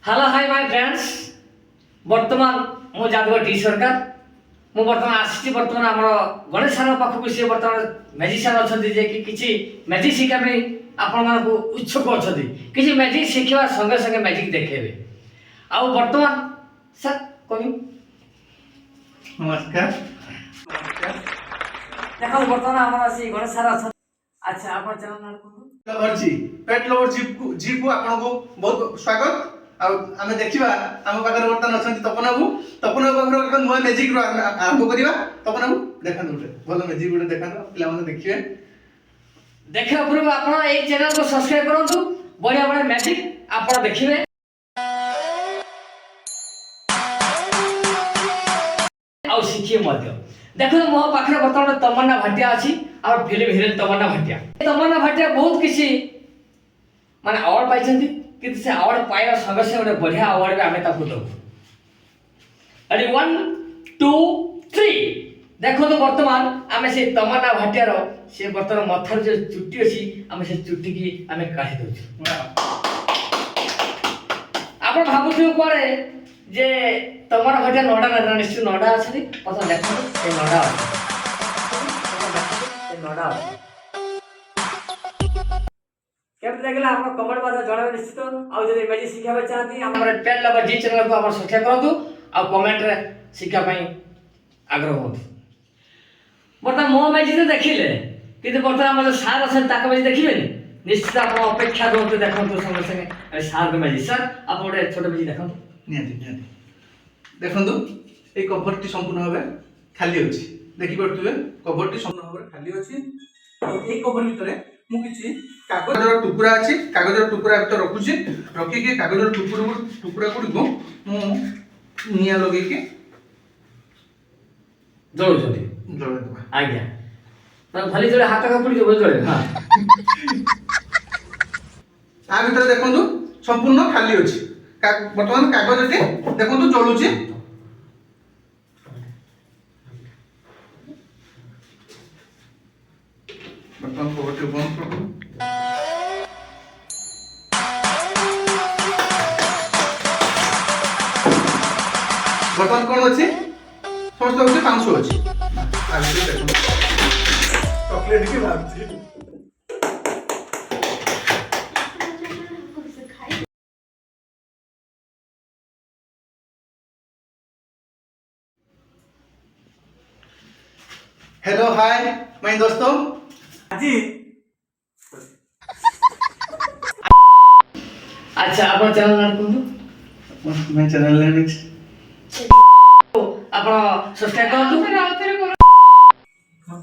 hello hi my friends वर्तमान मु Jadav T सरकार मु वर्तमान आसी वर्तमान आम गणेश सर पाखक सी वर्तमान मैजिशियन अच्छा जे कि किसी मैजिक शिखापी आपण मानक उत्सुक अच्छा किसी मैजिक शिखा संगे संगे मैजिक देखेबे आउ वर्तमान सर कमी नमस्कार देखो वर्तमान आम गणेश सर अच्छा अच्छा आप चैनल नाम लवर्जी पेट लवर जी को आपन को बहुत स्वागत आमे देखिबा आम पाखर वर्तमान अछंती तपन बाबू पाखर एक नुआ मैजिक आरंभ करिबा तपन बाबू देखन उठे भलो मैजिक उठे देखन पिला माने देखिबे देखा पूर्व आपण ए चैनल को सब्सक्राइब करंतु बढ़िया बढ़िया मैजिक आपण देखिबे आ शिखिए मध्य देखो मो पाखरे वर्तमान तमन्ना भाटिया अछि और फिल्म हीरोइन तमन्ना भाटिया बहुत किसी माने अवार्ड पाइछंती किंतु से अवार्ड पाइबा संगे संगे गोटे बढ़िया अवार्ड भी आमे ताकू दो रेडी 1 2 3 देखो तो वर्तमान आमे से तमन्ना भाटिया रो से वर्तमान मथर जो चुट्टी अछि आमे से चुट्टी की आमे काढी दोछु आपण भाबुछु कोरे जे तमन्ना भाटिया नोडा ना निश्चित नोडा अछि पता देखो ए नोडा नोडा केमते लागला आपण कमेंट मध्ये जणावे निश्चित आ जदि मैजिक शिखाबे चाहती हमर पेन लवर जी चैनल को आपण सब्सक्राइब करंतु आ कमेंट रे शिखा पई आग्रह होत बता मो मैजिक देखिले किंतु बता हम जो सार अछन ताक मैजिक देखिबेनी निश्चित आपण अपेक्षा दोते देखंतु संगे संगे सार के मैजिक सर आपण गोटे छोट मैजिक देखंतु नियति देखंतु ए कवरटी संपूर्ण भाबे खाली अछि देखि परतुबे कवरटी संपूर्ण भाबे खाली अछि और ए कवर भितरे मु किछि कागजर टुकड़ा अछि कागजर टुकड़ा भीतर रखुछि रखि के कागजर टुकड़ा गुडी मु निया लगे के जळो जळो दबा आज्ञा तो भली जळे हाथ का पड़ी जो जळे हां आ भीतर देखंतु संपूर्ण खाली अछि वर्तमान कागजटे देखंतु जळुछि वर्तमान कवरटी बंद करू वर्तमान कौन अच्छे समस्त होचे 500 अच्छे चॉकलेट की बात थी हेलो हाय माय दोस्तों जी अच्छा आपण चैनल नाम कोन मैं चैनल नेम आपण सब्सक्राइब करंतु हाँ